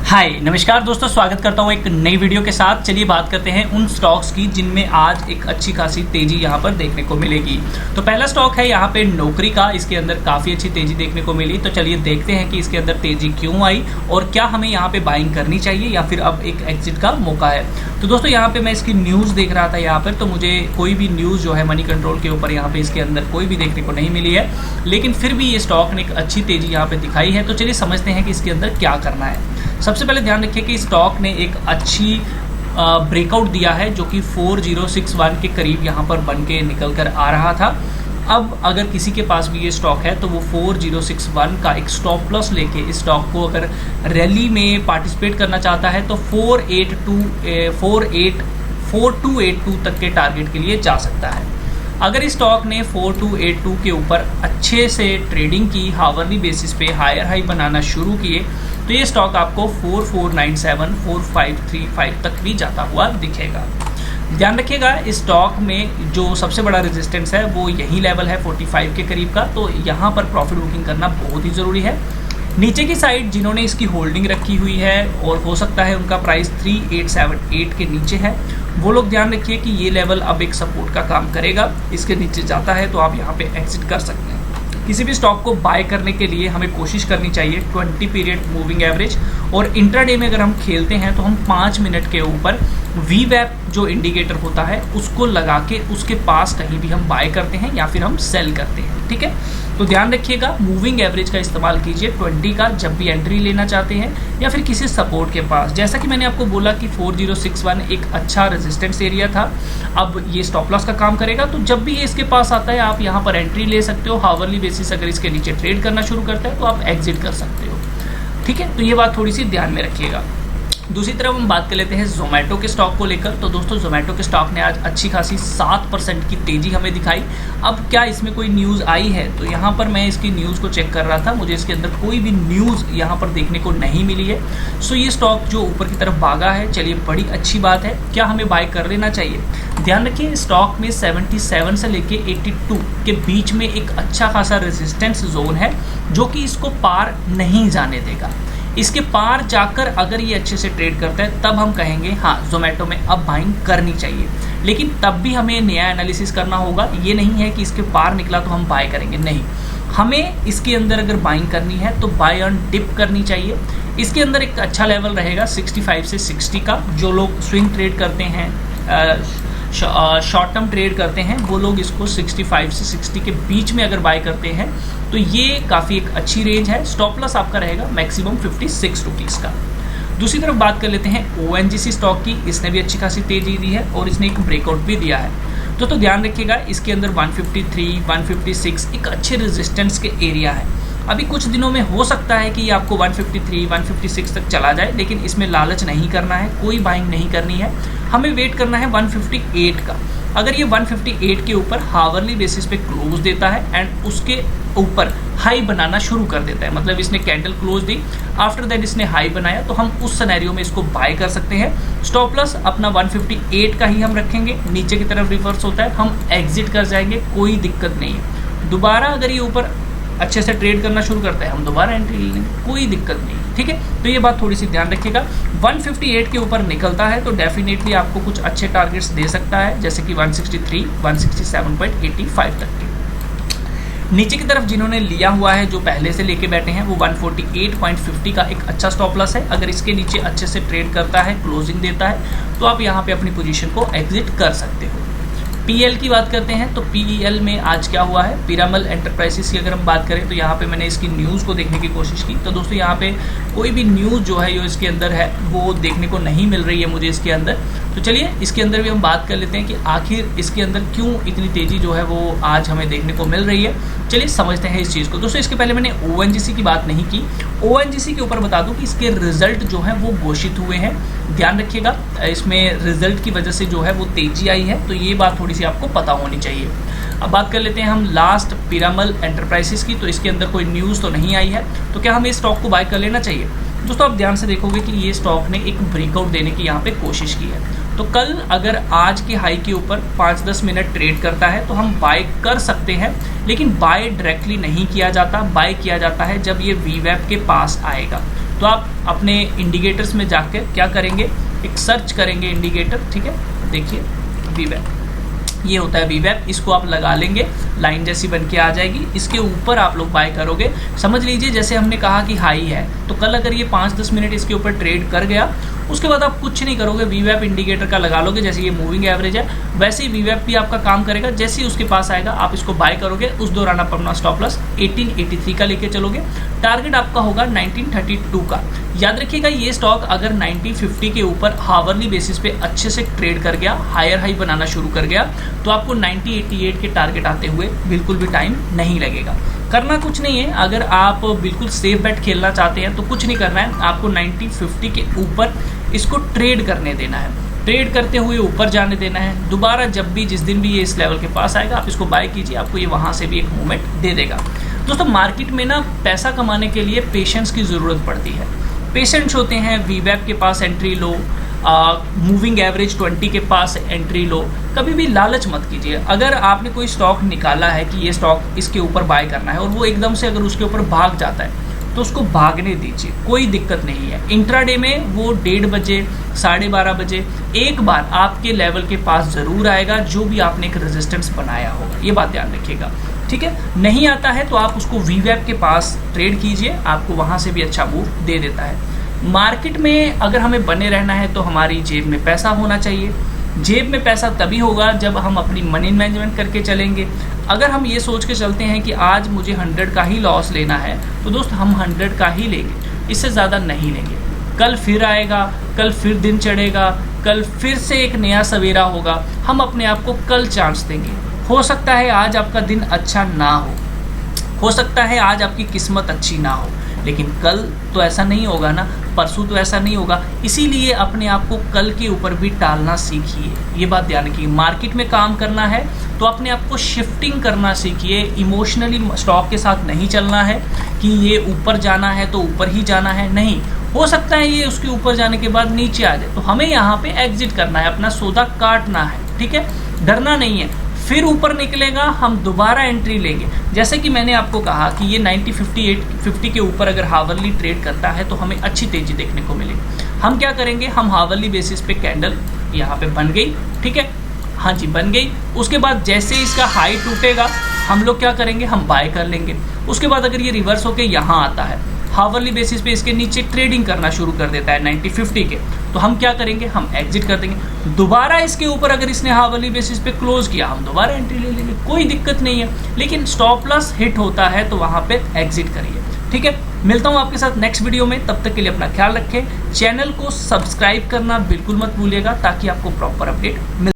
हाय नमस्कार दोस्तों, स्वागत करता हूँ एक नई वीडियो के साथ। चलिए बात करते हैं उन स्टॉक्स की जिनमें आज एक अच्छी खासी तेजी यहाँ पर देखने को मिलेगी। तो पहला स्टॉक है यहाँ पे नौकरी का। इसके अंदर काफ़ी अच्छी तेजी देखने को मिली। तो चलिए देखते हैं कि इसके अंदर तेजी क्यों आई और क्या हमें यहाँ पे बाइंग करनी चाहिए या फिर अब एक एग्जिट का मौका है। तो दोस्तों यहाँ पे मैं इसकी न्यूज़ देख रहा था यहाँ पर, तो मुझे कोई भी न्यूज़ जो है मनी कंट्रोल के ऊपर यहाँ पे इसके अंदर कोई भी देखने को नहीं मिली है, लेकिन फिर भी ये स्टॉक ने एक अच्छी तेजी यहाँ पे दिखाई है। तो चलिए समझते हैं कि इसके अंदर क्या करना है। सबसे पहले ध्यान रखिए कि स्टॉक ने एक अच्छी ब्रेकआउट दिया है जो कि 4061 के करीब यहाँ पर बन के निकल कर आ रहा था। अब अगर किसी के पास भी ये स्टॉक है तो वो 4061 का एक स्टॉप लॉस लेके इस स्टॉक को अगर रैली में पार्टिसिपेट करना चाहता है तो 4282 तक के टारगेट के लिए जा सकता है। अगर इस स्टॉक ने 4282 के ऊपर अच्छे से ट्रेडिंग की, हावरली बेसिस पे हायर हाई बनाना शुरू किए, तो ये स्टॉक आपको 4497 4535 तक भी जाता हुआ दिखेगा। ध्यान रखिएगा इस स्टॉक में जो सबसे बड़ा रेजिस्टेंस है वो यही लेवल है 45 के करीब का। तो यहाँ पर प्रॉफिट बुकिंग करना बहुत ही ज़रूरी है। नीचे की साइड जिन्होंने इसकी होल्डिंग रखी हुई है और हो सकता है उनका प्राइस 3878 के नीचे है, वो लोग ध्यान रखिए कि ये लेवल अब एक सपोर्ट का काम करेगा। इसके नीचे जाता है तो आप यहाँ पे एग्जिट कर सकते हैं। किसी भी स्टॉक को बाय करने के लिए हमें कोशिश करनी चाहिए 20 पीरियड मूविंग एवरेज, और इंट्राडे में अगर हम खेलते हैं तो हम 5 मिनट के ऊपर वीवैप जो इंडिकेटर होता है उसको लगा के उसके पास कहीं भी हम बाय करते हैं या फिर हम सेल करते हैं। ठीक है, तो ध्यान रखिएगा मूविंग एवरेज का इस्तेमाल कीजिए 20 का जब भी एंट्री लेना चाहते हैं या फिर किसी सपोर्ट के पास। जैसा कि मैंने आपको बोला कि 4061 एक अच्छा रेजिस्टेंस एरिया था, अब ये स्टॉप लॉस का काम करेगा। तो जब भी ये इसके पास आता है आप यहाँ पर एंट्री ले सकते हो। हावरली बेसिस अगर इसके नीचे ट्रेड करना शुरू करता है तो आप एग्जिट कर सकते हो। ठीक है, तो ये बात थोड़ी सी ध्यान में रखिएगा। दूसरी तरफ हम बात कर लेते हैं जोमेटो के स्टॉक को लेकर। तो दोस्तों जोमेटो के स्टॉक ने आज अच्छी खासी 7% की तेज़ी हमें दिखाई। अब क्या इसमें कोई न्यूज़ आई है? तो यहाँ पर मैं इसकी न्यूज़ को चेक कर रहा था, मुझे इसके अंदर कोई भी न्यूज़ यहाँ पर देखने को नहीं मिली है। सो ये स्टॉक जो ऊपर की तरफ भागा है, चलिए बड़ी अच्छी बात है। क्या हमें बाय कर लेना चाहिए? ध्यान रखिए स्टॉक में 77 से लेके 82 के बीच में एक अच्छा खासा रेजिस्टेंस जोन है जो कि इसको पार नहीं जाने देगा। इसके पार जाकर अगर ये अच्छे से ट्रेड करता है तब हम कहेंगे हाँ जोमेटो में अब बाइंग करनी चाहिए, लेकिन तब भी हमें नया एनालिसिस करना होगा। ये नहीं है कि इसके पार निकला तो हम बाय करेंगे, नहीं, हमें इसके अंदर अगर बाइंग करनी है तो बाय ऑन डिप करनी चाहिए। इसके अंदर एक अच्छा लेवल रहेगा 65 से 60 का। जो लोग स्विंग ट्रेड करते हैं, शॉर्ट टर्म ट्रेड करते हैं, वो लोग इसको 65 से 60 के बीच में अगर बाय करते हैं तो ये काफ़ी एक अच्छी रेंज है। स्टॉप लॉस आपका रहेगा मैक्सिमम 56 रुपीज़ का। दूसरी तरफ बात कर लेते हैं ONGC स्टॉक की। इसने भी अच्छी खासी तेजी दी है और इसने एक ब्रेकआउट भी दिया है। तो ध्यान रखिएगा इसके अंदर 153, 156 एक अच्छे रेजिस्टेंस के एरिया है। अभी कुछ दिनों में हो सकता है कि ये आपको 153, 156 तक चला जाए, लेकिन इसमें लालच नहीं करना है, कोई बाइंग नहीं करनी है। हमें वेट करना है 158 का। अगर ये 158 के ऊपर हावरली बेसिस पे क्लोज देता है एंड उसके ऊपर हाई बनाना शुरू कर देता है, मतलब इसने candle close the, after that इसने हाई बनाया, तो हम उस सिनेरियो में इसको बाय कर सकते हैं। स्टॉप लॉस अपना 158 का ही हम रखेंगे। नीचे की तरफ रिवर्स होता है हम एग्जिट कर जाएंगे, कोई दिक्कत नहीं है। दोबारा अगर ये ऊपर अच्छे से ट्रेड करना शुरू करता है हम दोबारा एंट्री ले लेंगे, कोई दिक्कत नहीं। ठीक है, तो ये बात थोड़ी सी ध्यान रखिएगा। 158 के ऊपर निकलता है तो डेफिनेटली आपको कुछ अच्छे टारगेट्स दे सकता है, जैसे कि 163, 167.85 तक के। नीचे की तरफ जिन्होंने लिया हुआ है, जो पहले से लेके बैठे हैं, वो 148.50 का एक अच्छा स्टॉप लॉस है। अगर इसके नीचे अच्छे से ट्रेड करता है, क्लोजिंग देता है, तो आप यहाँ पे अपनी पोजीशन को एग्जिट कर सकते हो। PL की बात करते हैं तो PEL में आज क्या हुआ है, पिरामल एंटरप्राइजेस की अगर हम बात करें तो यहाँ पे मैंने इसकी न्यूज़ को देखने की कोशिश की। तो दोस्तों यहाँ पे कोई भी न्यूज़ जो है जो इसके अंदर है वो देखने को नहीं मिल रही है मुझे इसके अंदर। तो चलिए इसके अंदर भी हम बात कर लेते हैं कि आखिर इसके अंदर क्यों इतनी तेज़ी जो है वो आज हमें देखने को मिल रही है। चलिए समझते हैं इस चीज़ को। दोस्तों इसके पहले मैंने ONGC की बात नहीं की। ONGC के ऊपर बता दूं कि इसके रिजल्ट जो हैं वो घोषित हुए हैं। ध्यान रखिएगा इसमें रिजल्ट की वजह से जो है वो तेज़ी आई है, तो ये बात थोड़ी सी आपको पता होनी चाहिए। अब बात कर लेते हैं हम लास्ट पिरामल एंटरप्राइजेस की। तो इसके अंदर कोई न्यूज़ तो नहीं आई है, तो क्या हमें इस स्टॉक को बाय कर लेना चाहिए? दोस्तों आप ध्यान से देखोगे कि ये स्टॉक ने एक ब्रेकआउट देने की यहाँ पे कोशिश की है। तो कल अगर आज के हाई के ऊपर 5-10 मिनट ट्रेड करता है तो हम बाय कर सकते हैं, लेकिन बाय डायरेक्टली नहीं किया जाता। बाय किया जाता है जब ये वीवैप के पास आएगा। तो आप अपने इंडिकेटर्स में जाकर क्या करेंगे, एक सर्च करेंगे इंडिकेटर, ठीक है। देखिए वीवैप, ये होता है वीवैप, इसको आप लगा लेंगे, लाइन जैसी बन के आ जाएगी, इसके ऊपर आप लोग बाय करोगे। समझ लीजिए जैसे हमने कहा कि हाई है, तो कल अगर ये 5-10 मिनट इसके ऊपर ट्रेड कर गया, उसके बाद आप कुछ नहीं करोगे, वीवैप इंडिकेटर का लगा लोगे, जैसे ये मूविंग एवरेज है वैसे ही वीवैप भी आपका काम करेगा। जैसे ही उसके पास आएगा आप इसको बाय करोगे, उस दौरान आप अपना स्टॉप लॉस 1883 का लेके चलोगे, टारगेट आपका होगा 1932 का। याद रखिएगा ये स्टॉक अगर 1950 के ऊपर हावरली बेसिस पे अच्छे से ट्रेड कर गया, हायर हाई बनाना शुरू कर गया, तो आपको 1988 के टारगेट आते हुए बिल्कुल भी टाइम नहीं लगेगा। करना कुछ नहीं है, अगर आप बिल्कुल सेफ बेट खेलना चाहते हैं तो कुछ नहीं करना है, आपको 1950 के ऊपर इसको ट्रेड करने देना है, ट्रेड करते हुए ऊपर जाने देना है। दोबारा जब भी जिस दिन भी ये इस लेवल के पास आएगा आप इसको बाय कीजिए, आपको ये वहाँ से भी एक मूवमेंट दे देगा। दोस्तों मार्केट में ना पैसा कमाने के लिए पेशेंस की ज़रूरत पड़ती है। पेशेंट्स होते हैं, वीवैप के पास एंट्री लो, मूविंग एवरेज 20 के पास एंट्री लो, कभी भी लालच मत कीजिए। अगर आपने कोई स्टॉक निकाला है कि ये स्टॉक इसके ऊपर बाय करना है और वो एकदम से अगर उसके ऊपर भाग जाता है तो उसको भागने दीजिए, कोई दिक्कत नहीं है। इंट्राडे में वो 1:30 बजे 12:30 बजे एक बार आपके लेवल के पास ज़रूर आएगा, जो भी आपने एक रेजिस्टेंस बनाया होगा, ये बात ध्यान रखिएगा, ठीक है। नहीं आता है तो आप उसको वीवैप के पास ट्रेड कीजिए, आपको वहाँ से भी अच्छा मूव दे देता है। मार्केट में अगर हमें बने रहना है तो हमारी जेब में पैसा होना चाहिए। जेब में पैसा तभी होगा जब हम अपनी मनी मैनेजमेंट करके चलेंगे। अगर हम ये सोच के चलते हैं कि आज मुझे 100 का ही लॉस लेना है, तो दोस्त हम 100 का ही लेंगे, इससे ज़्यादा नहीं लेंगे। कल फिर आएगा, कल फिर दिन चढ़ेगा, कल फिर से एक नया सवेरा होगा, हम अपने आप को कल चांस देंगे। हो सकता है आज आपका दिन अच्छा ना हो सकता है आज आपकी किस्मत अच्छी ना हो, लेकिन कल तो ऐसा नहीं होगा ना, परसों तो ऐसा नहीं होगा। इसीलिए अपने आप को कल के ऊपर भी टालना सीखिए, ये बात ध्यान रखिए। मार्केट में काम करना है तो अपने आप को शिफ्टिंग करना सीखिए। इमोशनली स्टॉक के साथ नहीं चलना है कि ये ऊपर जाना है तो ऊपर ही जाना है, नहीं। हो सकता है ये उसके ऊपर जाने के बाद नीचे आ जाए, तो हमें यहाँ पे एग्जिट करना है, अपना सौदा काटना है, ठीक है, डरना नहीं है। फिर ऊपर निकलेगा, हम दोबारा एंट्री लेंगे। जैसे कि मैंने आपको कहा कि ये 50 के ऊपर अगर हावरली ट्रेड करता है तो हमें अच्छी तेजी देखने को मिलेगी। हम क्या करेंगे, हम हावरली बेसिस पे कैंडल यहाँ पे बन गई, ठीक है, हाँ जी बन गई। उसके बाद जैसे इसका हाई टूटेगा हम लोग क्या करेंगे, हम बाय कर लेंगे। उसके बाद अगर ये रिवर्स होके यहाँ आता है, हावरली बेसिस पे इसके नीचे ट्रेडिंग करना शुरू कर देता है 50 के, तो हम क्या करेंगे, हम एग्जिट कर देंगे। दोबारा इसके ऊपर अगर इसने हावरली बेसिस पे क्लोज किया, हम दोबारा एंट्री ले लेंगे, कोई दिक्कत नहीं है। लेकिन स्टॉप लॉस हिट होता है तो वहाँ पे एग्जिट करिए, ठीक है। मिलता हूँ आपके साथ नेक्स्ट वीडियो में, तब तक के लिए अपना ख्याल रखें। चैनल को सब्सक्राइब करना बिल्कुल मत भूलिएगा ताकि आपको प्रॉपर अपडेट मिल